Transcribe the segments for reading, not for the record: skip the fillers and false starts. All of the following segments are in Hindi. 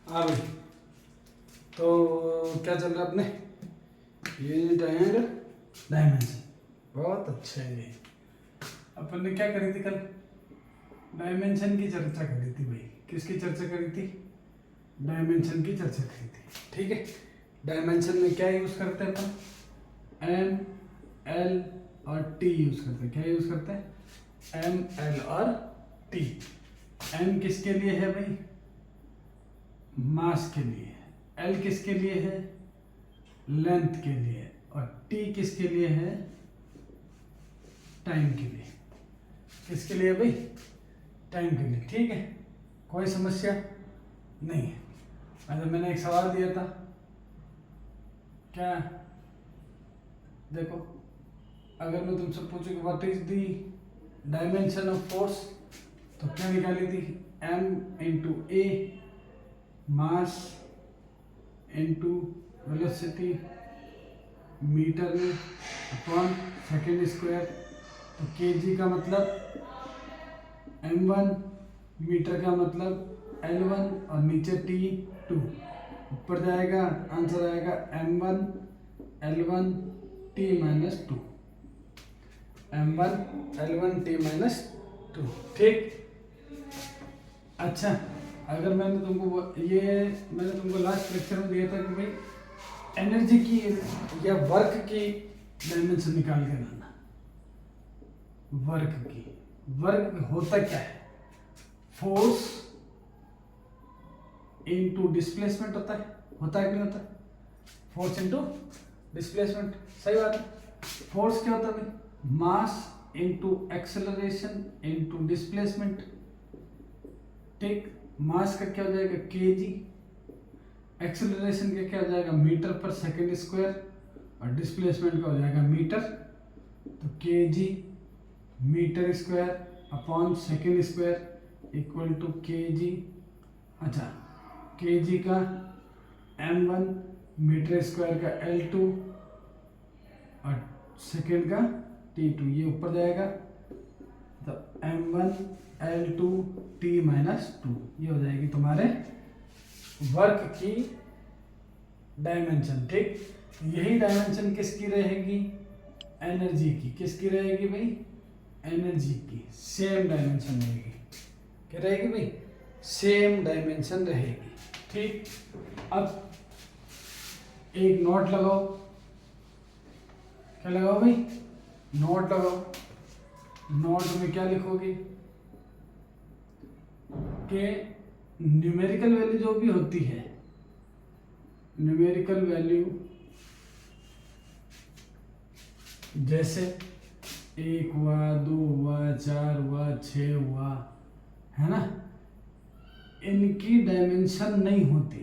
हाँ भाई, तो क्या चल रहा है अपने यूनिट एंड डायमेंशन। बहुत अच्छा है ये। अपन ने क्या करी थी कल? डायमेंशन की चर्चा करी थी भाई। किसकी चर्चा करी थी? डायमेंशन की चर्चा करी थी। ठीक है, डायमेंशन में क्या यूज करते हैं अपन? एम, एल और टी यूज करते हैं। क्या यूज करते हैं? एम, एल और टी। एम किसके लिए है भाई? मास के लिए है। एल किसके लिए है? लेंथ के लिए है। और टी किसके लिए है? टाइम के लिए। किसके लिए भाई? टाइम के लिए। ठीक है, कोई समस्या नहीं है। अच्छा, मैंने एक सवाल दिया था, क्या? देखो, अगर मैं तुमसे पूछूं कि what is the dimension of force, तो क्या निकाली थी? एम इंटू ए मास इंटू वेलोसिटी मीटर में अपॉन सेकेंड स्क्वायर। तो केजी का मतलब m1, मीटर का मतलब l1 और नीचे t2। ऊपर जाएगा आंसर आएगा m1 l1 t minus two. m1 l1 t minus two. ठीक। अच्छा, अगर मैंने तुमको लास्ट लेक्चर में दिया था कि भाई एनर्जी की या वर्क की डायमेंशन निकाल के लाना। वर्क होता क्या है? फोर्स इनटू डिस्प्लेसमेंट होता है कि नहीं होता है? फोर्स इनटू डिस्प्लेसमेंट, सही बात है। फोर्स क्या होता है भाई? Mass into acceleration into displacement. ठीक, मास का क्या हो जाएगा? केजी। एक्सेलरेशन का क्या हो जाएगा? मीटर पर सेकेंड स्क्वायर। और डिस्प्लेसमेंट का हो जाएगा मीटर। तो KG metre square upon second square equal to KG. अच्छा, केजी का m1, मीटर स्क्वायर का l2 और सेकेंड का t2, ये ऊपर जाएगा। तो m1 l2 t minus two, ये हो जाएगी तुम्हारे वर्क की डायमेंशन। ठीक, यही डायमेंशन किसकी रहेगी? एनर्जी की। किसकी रहेगी भाई? एनर्जी की सेम डायमेंशन रहेगी। क्या रहेगी भाई? सेम डायमेंशन रहेगी। ठीक, अब एक नोट लगाओ। क्या लगाओ भाई? नोट लगाओ। नोट में क्या लिखोगे कि न्यूमेरिकल वैल्यू जो भी होती है, न्यूमेरिकल वैल्यू जैसे 1 हुआ, 2 हुआ, 4 हुआ, 6 हुआ, है ना, इनकी डायमेंशन नहीं होती।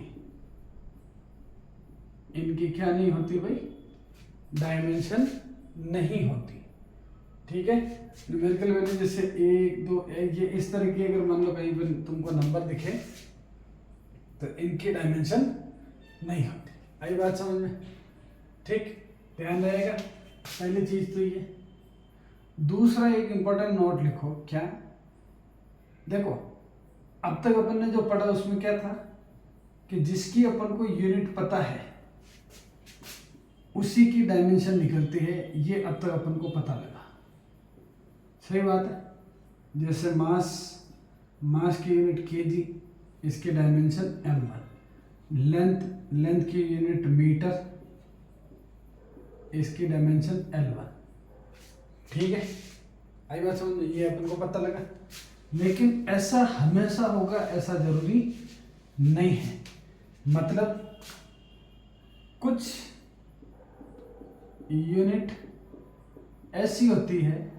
इनकी क्या नहीं होती भाई? डायमेंशन नहीं होती। ठीक है, न्यूमेरिकल वैल्यू जैसे 1, 2, 1, ये इस तरह की अगर मान लो कहीं पर तुमको नंबर दिखे तो इनकी डायमेंशन नहीं होती। आई बात समझ में? ठीक, ध्यान रहेगा। पहली चीज तो ये। दूसरा एक इंपॉर्टेंट नोट लिखो। क्या? देखो, अब तक अपन ने जो पढ़ा उसमें क्या था कि जिसकी अपन को यूनिट पता है उसी की डायमेंशन निकलती है। ये अब तक अपन को पता लगा, सही बात है। जैसे मास की यूनिट केजी, इसकी डायमेंशन m1। लेंथ की यूनिट मीटर, इसकी डायमेंशन l1। ठीक है, आई बात समझ में? ये अपन को पता लगा। लेकिन ऐसा हमेशा होगा ऐसा जरूरी नहीं है। मतलब कुछ यूनिट ऐसी होती है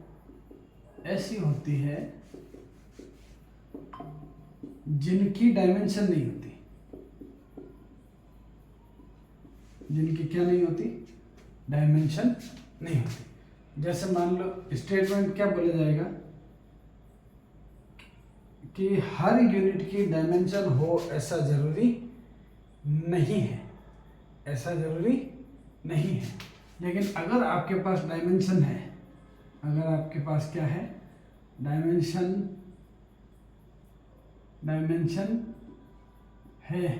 जिनकी डायमेंशन नहीं होती। जिनकी क्या नहीं होती? डायमेंशन नहीं होती। जैसे मान लो स्टेटमेंट क्या बोला जाएगा कि हर यूनिट की डायमेंशन हो ऐसा जरूरी नहीं है। ऐसा जरूरी नहीं है। लेकिन अगर आपके पास डायमेंशन है, अगर आपके पास क्या है? डायमेंशन है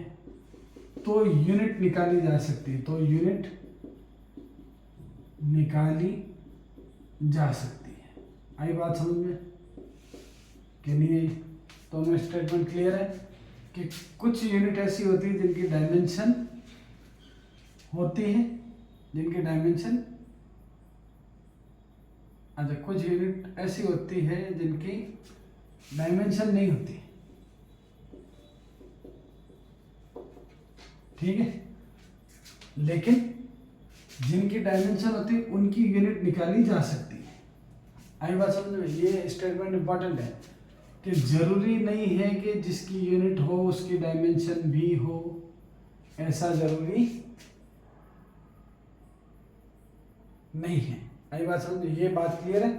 तो यूनिट निकाली जा सकती है, तो यूनिट निकाली जा सकती है। आई बात समझ में कि नहीं आई? तो हमें स्टेटमेंट क्लियर है कि कुछ यूनिट ऐसी होती है जिनकी डायमेंशन होती है, जिनकी डायमेंशन, अच्छा, कुछ यूनिट ऐसी होती है जिनकी डायमेंशन नहीं होती, ठीक है, लेकिन जिनकी डायमेंशन होती है उनकी यूनिट निकाली जा सकती है। आई बात समझ में? ये स्टेटमेंट इंपॉर्टेंट है कि जरूरी नहीं है कि जिसकी यूनिट हो उसकी डायमेंशन भी हो, ऐसा जरूरी नहीं है। आई बात समझ में? ये बात क्लियर है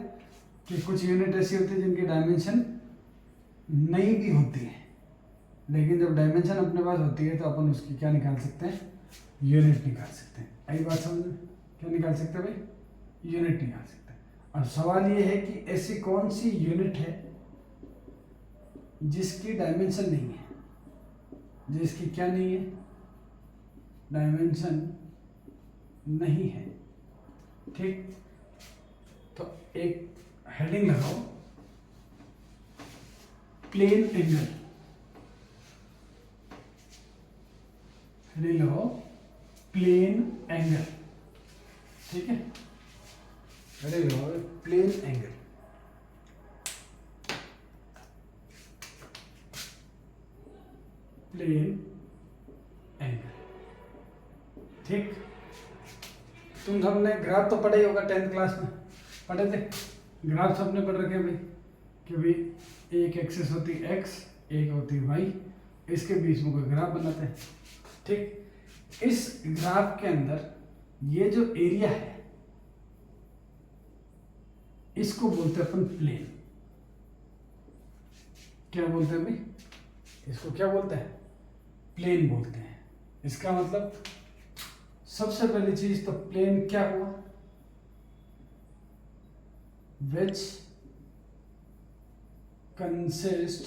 कि कुछ यूनिट ऐसी होती है जिनकी डायमेंशन नहीं भी होती है, लेकिन जब डायमेंशन अपने पास होती है तो अपन उसकी क्या निकाल सकते हैं? यूनिट निकाल सकते हैं। आई बात समझ में? क्या निकाल सकते हैं भाई? यूनिट निकाल सकते हैं। अब सवाल ये है कि ऐसी कौन सी यूनिट है जिसकी डायमेंशन नहीं है, जिसकी क्या नहीं है? डायमेंशन नहीं है, ठीक। तो एक हेडिंग लगाओ, प्लेन एंगल। हेडिंग लगाओ प्लेन एंगल, ठीक है। हेडिंग लगाओ प्लेन एंगल। प्लेन एंगल, ठीक। तुम सबने ग्राफ तो पढ़ा ही होगा, 10th क्लास में पढ़े थे। ग्राफ सबने पढ़ रखे हैं भाई कि भाई एक एक्सिस होती है x, एक होती है y, इसके बीच में कोई ग्राफ बनाते हैं, ठीक। इस ग्राफ के अंदर ये जो एरिया है इसको बोलते हैं अपन प्लेन। क्या बोलते हैं भाई? इसको क्या बोलते हैं? प्लेन बोलते हैं। इसका मतलब सबसे पहली चीज तो प्लेन क्या हुआ? Which consist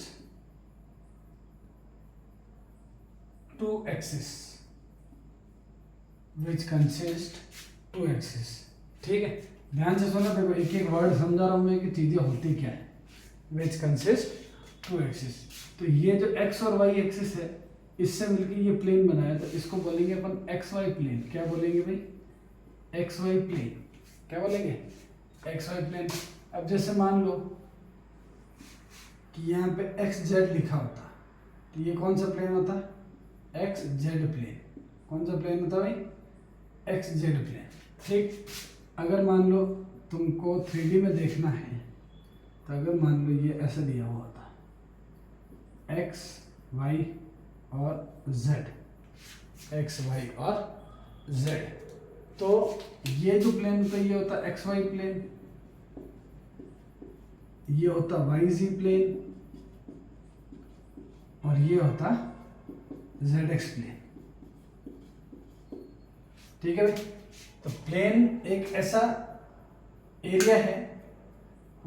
to axis, which consist to axis, ठीक है। ध्यान से सुनो, देखो एक एक वर्ड समझा रहा हूं मैं कि चीजें होती क्या है। विच कंसिस्ट टू एक्सिस, तो ये जो एक्स और वाई एक्सिस है इससे मिलकर ये प्लेन बनाया, तो इसको बोलेंगे अपन एक्स वाई प्लेन। क्या बोलेंगे भाई? X Y plane. क्या बोलेंगे? X Y plane. अब जैसे मान लो कि यहाँ पे एक्स जेड लिखा होता, तो ये कौन सा प्लेन होता? X Z plane. कौन सा प्लेन होता भाई? एक्स जेड प्लेन, ठीक। अगर मान लो तुमको 3D में देखना है, तो अगर मान लो ये ऐसा दिया हुआ होता, एक्स वाई और जेड, एक्स वाई और जेड, तो ये जो प्लेन होता है ये होता एक्स वाई प्लेन, ये होता वाई जी प्लेन, और ये होता जेड एक्स प्लेन, ठीक है भाई। तो प्लेन एक ऐसा एरिया है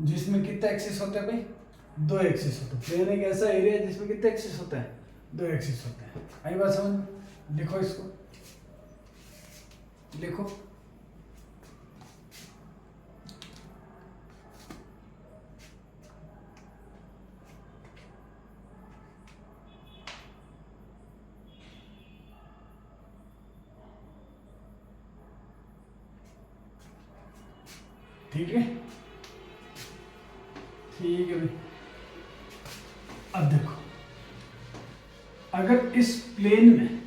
जिसमें कितने एक्सिस होते हैं भाई? 2 एक्सिस होते हैं। प्लेन एक ऐसा एरिया है जिसमें कितने एक्सिस होते हैं? 2 एक्सिस होते हैं। आई बात समझ? लिखो इसको, लिखो ठीक है, ठीक है भाई। अब देखो, अगर इस प्लेन में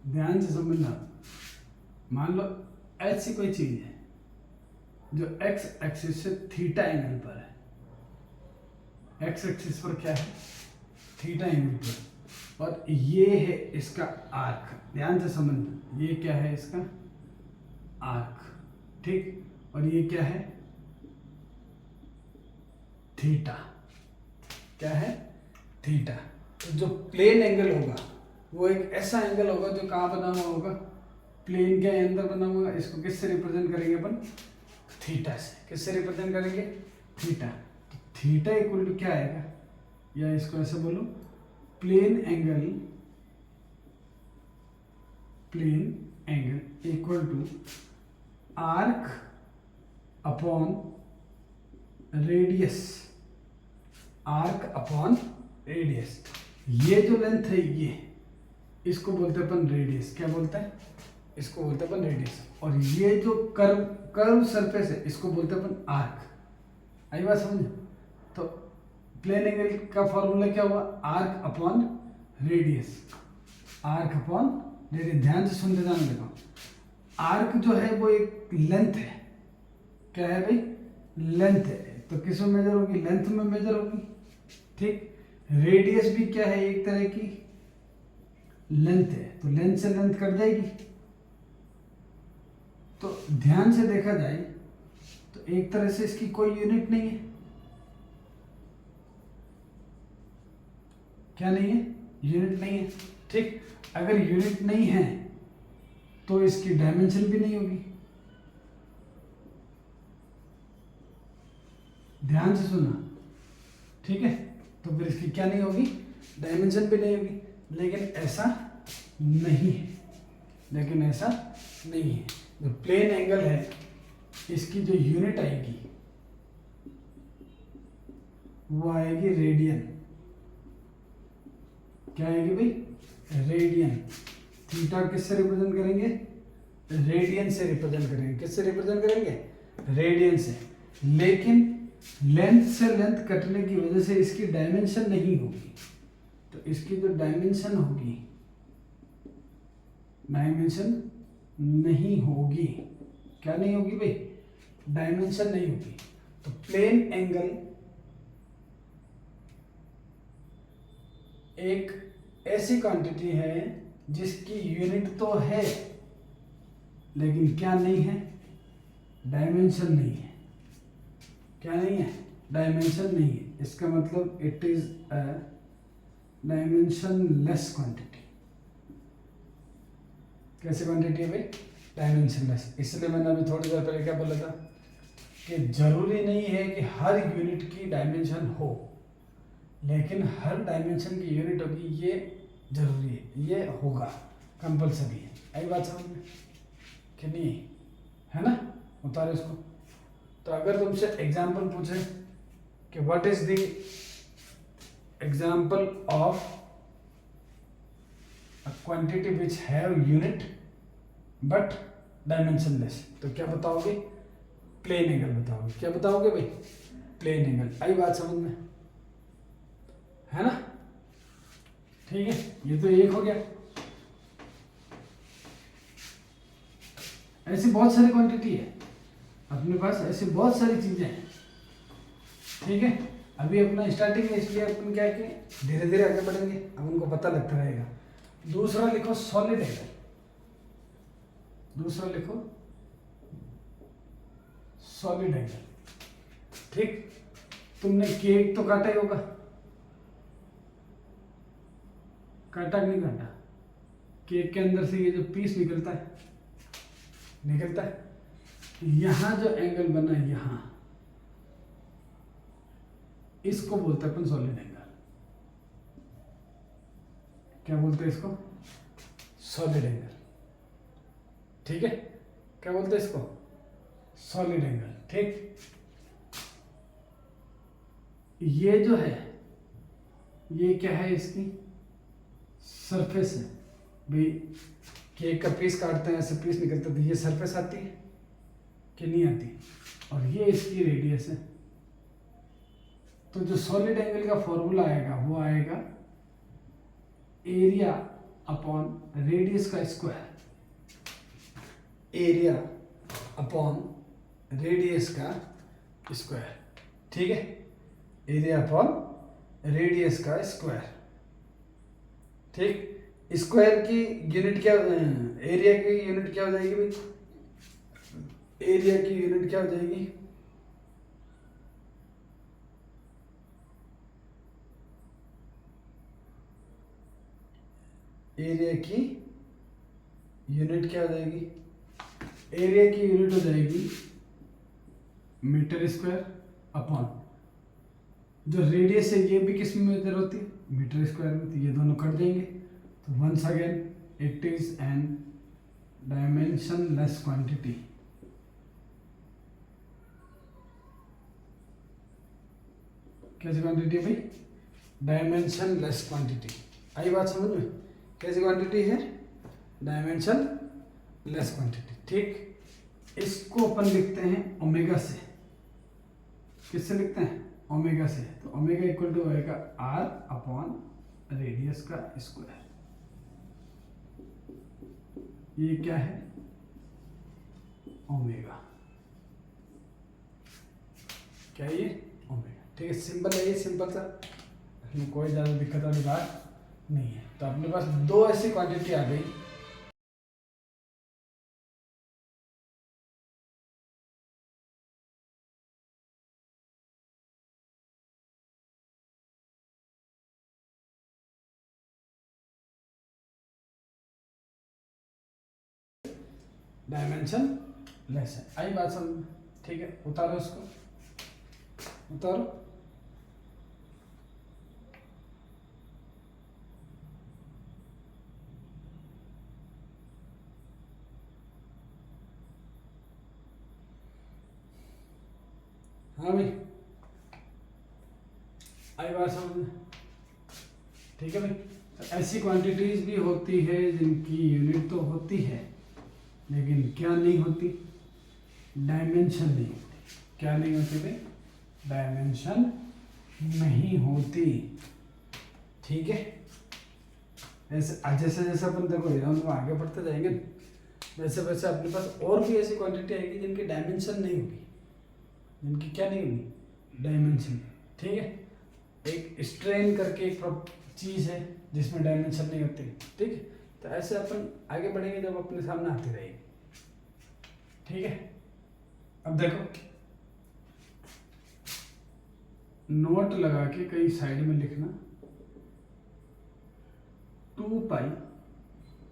ध्यान से समझना, मान लो ऐसी कोई चीज है जो एक्स एक्सिस से थीटा एंगल पर है, एक्स एक्सिस पर क्या है? थीटा एंगल पर, और ये है इसका आर्क। ध्यान से समझना, ये क्या है? इसका आर्क, ठीक। और ये क्या है? थीटा। क्या है? थीटा। तो जो प्लेन एंगल होगा वो एक ऐसा एंगल होगा जो कहाँ बना हुआ होगा? प्लेन के अंदर बना हुआ, इसको किससे रिप्रेजेंट करेंगे अपन? थीटा से। किससे रिप्रेजेंट करेंगे? थीटा। तो थीटा इक्वल टू क्या आएगा, या इसको ऐसे बोलो, plane angle equal to arc upon radius. ये जो लेंथ है ये, इसको बोलते हैं अपन रेडियस। क्या बोलते हैं? इसको बोलते हैं अपन रेडियस। और ये जो कर्व सरफेस है, इसको बोलते हैं अपन आर्क। आई बात समझ? तो प्लेन एंगल का फॉर्मूला क्या हुआ? Arc upon radius. ध्यान से सुनते जाने लगा। आर्क जो है वो एक लेंथ है। क्या है भाई? लेंथ है। तो किस में मेजर होगी? लेंथ में मेजर होगी। ठीक। रेडियस भी क्या है? एक तरह की लेंथ है। तो लेंथ से लेंथ कट जाएगी। तो ध्यान से देखा जाए तो एक तरह से इसकी कोई यूनिट नहीं है। क्या नहीं है? यूनिट नहीं है। ठीक। अगर यूनिट नहीं है तो इसकी डायमेंशन भी नहीं होगी। ध्यान से सुनना, ठीक है? तो फिर इसकी क्या नहीं होगी? डायमेंशन भी नहीं होगी। लेकिन ऐसा नहीं है। जो प्लेन एंगल है, इसकी जो यूनिट आएगी वो आएगी रेडियन। क्या आएगी भाई? रेडियन। थीटा किससे रिप्रेजेंट करेंगे? रेडियन से रिप्रेजेंट करेंगे। किससे रिप्रेजेंट करेंगे? रेडियन से। लेकिन लेंथ से लेंथ कटने की वजह से इसकी डायमेंशन नहीं होगी। तो इसकी जो डायमेंशन होगी, नहीं होगी। क्या नहीं होगी भाई? डायमेंशन नहीं होगी। तो प्लेन एंगल एक ऐसी क्वांटिटी है जिसकी यूनिट तो है, लेकिन क्या नहीं है? डायमेंशन नहीं है। क्या नहीं है? डायमेंशन नहीं है। इसका मतलब it is a dimension less quantity. कैसे क्वांटिटी है भाई? Dimension less. इसलिए मैंने अभी थोड़ी देर पहले क्या बोला था कि जरूरी नहीं है कि हर यूनिट की डायमेंशन हो, लेकिन हर डायमेंशन की यूनिट होगी, ये जरूरी है, ये होगा, कंपल्सरी है। आई बात समझ में कि नहीं? है ना? उतारे इसको। तो अगर तुमसे एग्जाम्पल पूछे कि what is the example of a quantity which have unit but dimensionless, तो क्या बताओगे? प्लेन एंगल बताओगे। क्या बताओगे भाई? Plane angle. आई बात समझ में? है ना? ठीक है, ये तो एक हो गया। ऐसी बहुत सारी क्वांटिटी है अपने पास, ऐसी बहुत सारी चीजें हैं। ठीक है, अभी अपना स्टार्टिंग है, इसलिए अपन क्या है कि धीरे धीरे आगे बढ़ेंगे, अब उनको पता लगता रहेगा। दूसरा लिखो सॉलिड एंगल। दूसरा लिखो सॉलिड एंगल। ठीक, तुमने केक तो काटा ही होगा, काटा कि नहीं काटा? केक के अंदर से ये जो पीस निकलता है, यहां जो एंगल बना है यहां, इसको बोलते हैं अपन सॉलिड एंगल। क्या बोलते हैं इसको? Solid angle. ठीक है, क्या बोलते हैं इसको? Solid angle. ठीक, ये जो है ये क्या है? इसकी सरफेस है भाई। केक का पीस काटते हैं, ऐसे पीस निकलता है, तो ये सरफेस आती है कि नहीं आती? और ये इसकी रेडियस है। तो जो सॉलिड एंगल का फॉर्मूला आएगा वो आएगा एरिया अपॉन रेडियस का स्क्वायर। एरिया अपॉन रेडियस का स्क्वायर। ठीक है, एरिया अपॉन रेडियस का स्क्वायर। ठीक, स्क्वायर की यूनिट क्या, एरिया की यूनिट क्या हो जाएगी भाई? एरिया की यूनिट क्या हो जाएगी? एरिया की यूनिट क्या हो जाएगी, एरिया की यूनिट हो जाएगी मीटर स्क्वायर अपॉन, जो रेडियस है ये भी किस में मेजर होती है, मीटर स्क्वायर में, तो ये दोनों कट देंगे। तो once again it is an dimensionless quantity. कैसी क्वांटिटी है भाई, डायमेंशनलेस क्वांटिटी। आई बात समझ में, कैसी क्वांटिटी है, डायमेंशनलेस क्वांटिटी। ठीक, इसको अपन लिखते हैं ओमेगा से। किससे लिखते हैं, ओमेगा से। तो ओमेगा इक्वल टू होएगा आर अपॉन रेडियस का स्क्वायर। ये क्या है, ओमेगा, क्या ये, ओमेगा। ठीक है, सिंपल है ये, सिंपल सा, इसमें कोई ज़्यादा दिक्कत वाली बात नहीं है। तो अपने पास दो ऐसी क्वांटिटी आ गई, डायमेंशन लेस है। आई बात समझ, ठीक है, उतारो इसको, उतारो। हाँ भाई, आई बात समझ, ठीक है भाई। तो ऐसी क्वांटिटीज भी होती है जिनकी यूनिट तो होती है लेकिन क्या नहीं होती, डायमेंशन नहीं होती। क्या नहीं होती भाई, डायमेंशन नहीं होती। ठीक है, ऐसे जैसे जैसे अपन देखो हम आगे बढ़ते जाएंगे वैसे वैसे अपने पास और भी ऐसी क्वांटिटी आएगी जिनकी डायमेंशन नहीं होगी, जिनकी क्या नहीं होगी, डायमेंशन। ठीक है, एक स्ट्रेन करके एक चीज़ है जिसमें डायमेंशन नहीं होती। ठीक है, तो ऐसे अपन आगे बढ़ेंगे जब अपने सामने आती रहेगी। ठीक है, अब देखो नोट लगा के कहीं साइड में लिखना, 2 pi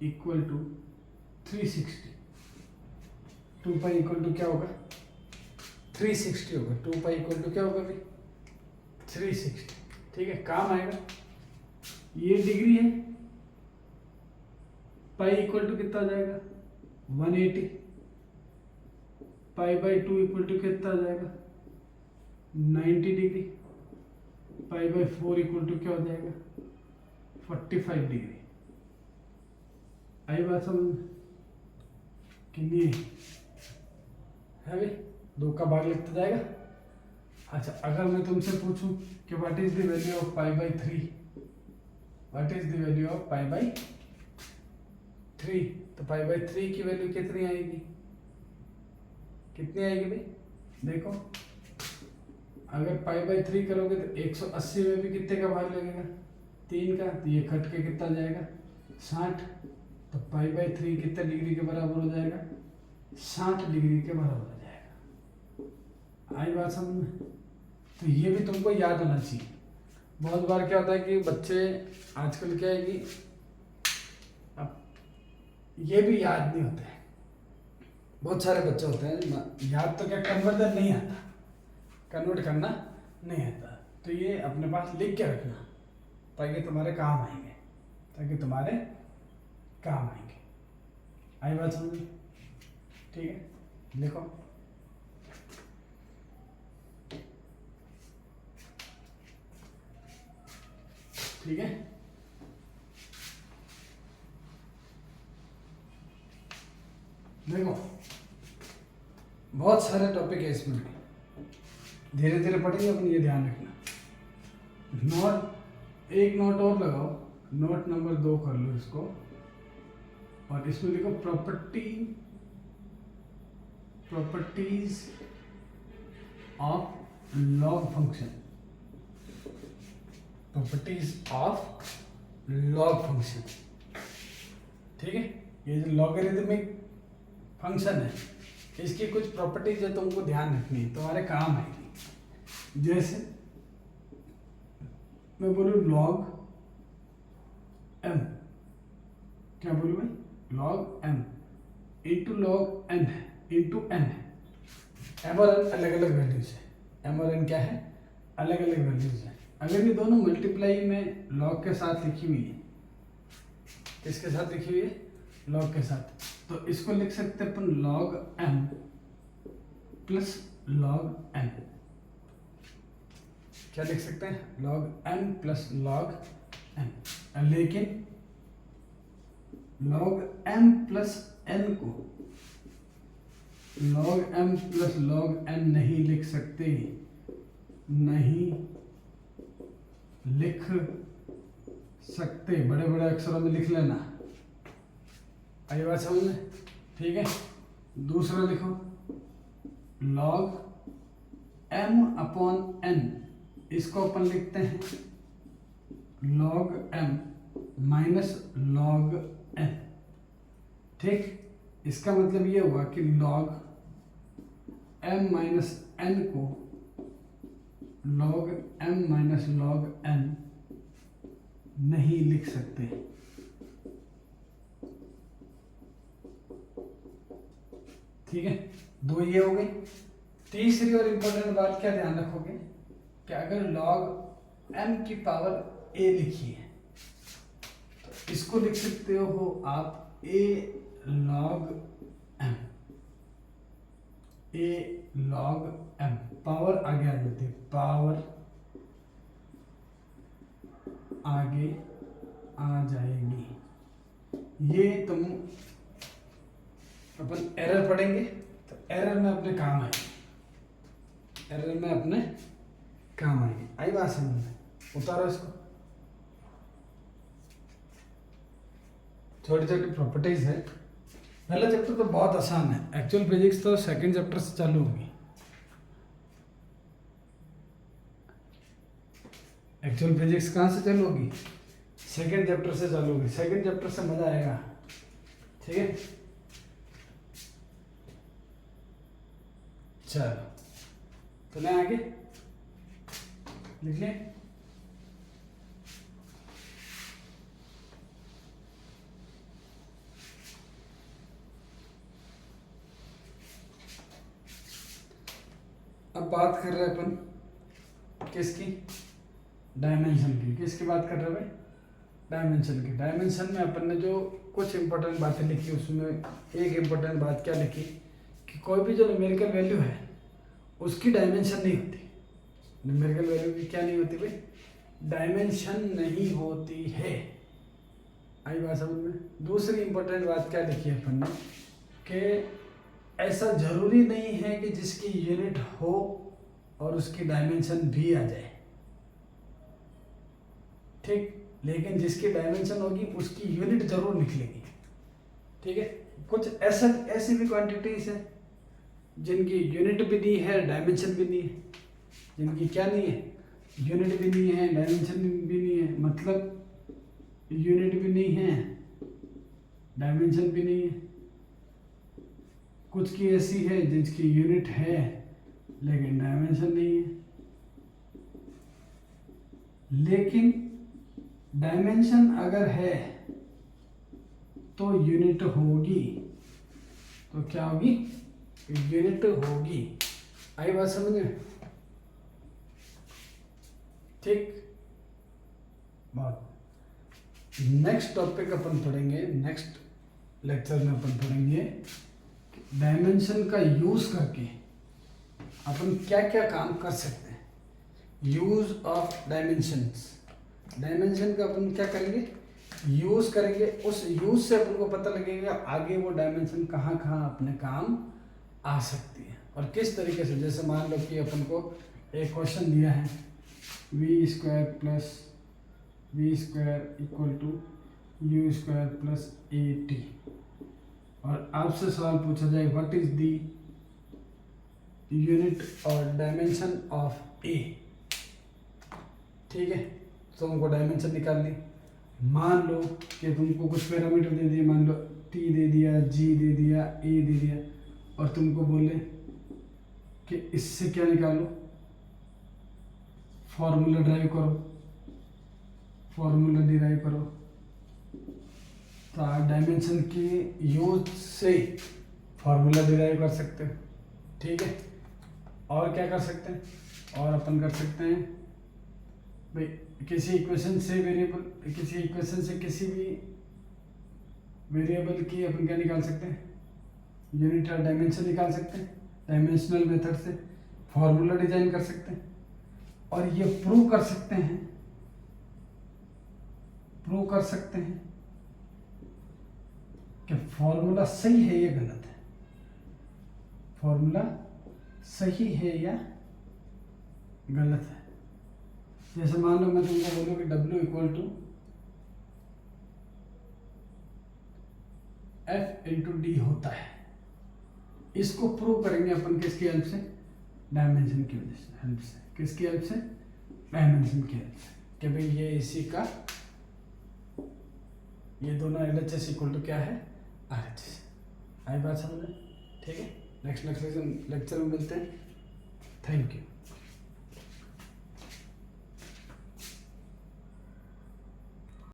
equal to 360। 2 pi equal to क्या होगा, 360 होगा। 2 पाई इक्वल टू क्या होगा भाई, 360। ठीक है, काम आएगा। ये डिग्री है, पाई इक्वल टू कितना हो जाएगा, 180। पाई बाई 2 इक्वल टू कितना हो जाएगा, 90 degree. Pi by 4 equal to क्या हो जाएगा, 45 डिग्री। आई बात समझ कि नहीं है भाई, 2 का भाग लिखता जाएगा। अच्छा, अगर मैं तुमसे पूछूं कि what is the value of pi by 3, what is the value of pi by 3, तो पाई बाई 3 की वैल्यू कितनी आएगी, कितनी आएगी भाई, देखो अगर पाई बाई 3 करोगे तो 180 में भी कितने का भाग लगेगा, 3 का, तो ये कट के कितना जाएगा, 60। तो पाई बाई 3 कितने डिग्री के बराबर हो जाएगा, 60 डिग्री के बराबर हो जाएगा। आई बात समझ में, तो ये भी तुमको याद होना चाहिए। बहुत बार क्या होता है कि बच्चे आजकल क्या है कि अब ये भी याद नहीं होते हैं, बहुत सारे बच्चे होते हैं याद तो क्या, कन्वर्जन नहीं आता, कन्वर्ट करना नहीं आता। तो ये अपने पास लिख के रखना ताकि तुम्हारे काम आएंगे, ताकि तुम्हारे काम आएंगे। आई बात समझ, ठीक है, देखो ठीक है, देखो बहुत सारे टॉपिक है इसमें, धीरे धीरे पढ़ेंगे अपन, ये ध्यान रखना। नोट, एक नोट और लगाओ, नोट नंबर 2 कर लो इसको, और इसमें लिखो properties of log function, properties of log function. ठीक है, ये जो लॉगरिदमिक फंक्शन है इसकी कुछ प्रॉपर्टीज है तुमको ध्यान रखनी है, तुम्हारे काम आएगी। जैसे मैं बोलूँ लॉग m, क्या बोलूँ भाई, log M into log N into N. M और एन अलग अलग वैल्यूज है, एम और एन क्या है, अलग अलग वैल्यूज है। अगर ये दोनों मल्टीप्लाई में लॉग के साथ लिखी हुई है, किसके साथ लिखी हुई है, लॉग के साथ, तो इसको लिख सकते हैं अपन log M plus log N. क्या लिख सकते हैं, log M plus log N. लेकिन लॉग एम प्लस एन को log M plus log N नहीं लिख सकते, नहीं लिख सकते। बड़े बड़े अक्षरों में लिख लेना, आई बात समझ में, ठीक है। दूसरा लिखो लॉग एम अपॉन एन, इसको अपन लिखते हैं log M minus log N. ठीक, इसका मतलब ये हुआ कि लॉग एम माइनस एन को log M minus log N नहीं लिख सकते। ठीक है, दो ये हो गई। तीसरी और इंपॉर्टेंट बात क्या ध्यान रखोगे कि अगर लॉग एम की पावर ए लिखी है तो इसको लिख सकते हो आप ए लॉग एम, ए लॉग एम। पावर आगे आ जाती है, पावर आगे आ जाएगी। ये तुम अपन एरर पढ़ेंगे तो एरर में अपने काम आएगी, एरर में अपने काम आएगी। आई बात समझ में, उतारो इसको। छोटी छोटी प्रॉपर्टीज है। पहला चैप्टर तो बहुत आसान है, एक्चुअल फिजिक्स तो सेकंड चैप्टर से चालू होगी। एक्चुअल फिजिक्स कहाँ से चालू होगी, सेकंड चैप्टर से चालू होगी। सेकंड चैप्टर से मजा आएगा, ठीक है। चलो तो मैं आगे लिख लें। अब बात कर रहे हैं अपन किसकी, डायमेंशन की। किसकी बात कर रहे हैं भाई, डायमेंशन की। डायमेंशन में अपन ने जो कुछ इंपॉर्टेंट बातें लिखी, उसमें एक इंपॉर्टेंट बात क्या लिखी कि कोई भी जो न्यूमेरिकल वैल्यू है उसकी डायमेंशन नहीं होती। न्यूमेरिकल वैल्यू की क्या नहीं होती भाई, डायमेंशन नहीं होती है। आई बात समझ में। दूसरी इंपॉर्टेंट बात क्या लिखी है अपन ने कि ऐसा जरूरी नहीं है कि जिसकी यूनिट हो और उसकी डायमेंशन भी आ जाए, ठीक, लेकिन जिसकी डायमेंशन होगी उसकी यूनिट जरूर निकलेगी, ठीक है। कुछ ऐसी भी क्वांटिटीज है जिनकी यूनिट भी नहीं है, डायमेंशन भी नहीं है। जिनकी क्या नहीं है, यूनिट भी नहीं है, डायमेंशन भी नहीं है, मतलब यूनिट भी नहीं है, डायमेंशन भी नहीं है। कुछ की ऐसी है जिसकी यूनिट है लेकिन डायमेंशन नहीं है। लेकिन डायमेंशन अगर है तो यूनिट होगी, तो क्या होगी, यूनिट होगी। आई बात समझ में, ठीक। बात नेक्स्ट टॉपिक अपन पढ़ेंगे, नेक्स्ट लेक्चर में अपन पढ़ेंगे डायमेंशन का यूज करके अपन क्या क्या काम कर सकते हैं। यूज ऑफ डायमेंशंस, डायमेंशन का अपन क्या करेंगे, यूज करेंगे। उस यूज से अपन को पता लगेगा आगे वो डायमेंशन कहाँ कहाँ अपने काम आ सकती है और किस तरीके से। जैसे मान लो कि अपन को एक क्वेश्चन दिया है V square plus V square equal to U square plus A T, और आपसे सवाल पूछा जाए व्हाट इज द यूनिट और डायमेंशन ऑफ ए, ठीक है। तो तुमको डायमेंशन निकाल ली। मान लो कि तुमको कुछ पैरामीटर दे दिए, मान लो टी दे दिया, जी दे दिया, ए दे दिया, और तुमको बोले कि इससे क्या निकालो, फॉर्मूला ड्राइव करो, फॉर्मूला डिराइव करो, तो आप डायमेंशन की यूज से फॉर्मूला डिराइव कर सकते हो, ठीक है। और क्या कर सकते हैं, और अपन कर सकते हैं भाई किसी इक्वेशन से वेरिएबल, किसी इक्वेशन से किसी भी वेरिएबल की अपन क्या निकाल सकते हैं, यूनिट और डायमेंशन निकाल सकते हैं। डायमेंशनल मेथड से फॉर्मूला डिजाइन कर सकते हैं और ये प्रूव कर सकते हैं, प्रूव कर सकते हैं कि फॉर्मूला सही है या गलत है, फॉर्मूला सही है या गलत है। जैसे मान लो मैं तुमको बोलूँ कि W equal to F into D होता है, इसको प्रूव करेंगे अपन किसकी हेल्प से, डायमेंशन की वजह से, हेल्प से, किसकी हेल्प से, डायमेंशन की हेल्प से, कि भाई ये इसी का, ये दोनों LHS इक्वल टू क्या है, RHS। आई बात समझ में, ठीक है। नेक्स्ट लेक्चर में मिलते हैं। Thank you.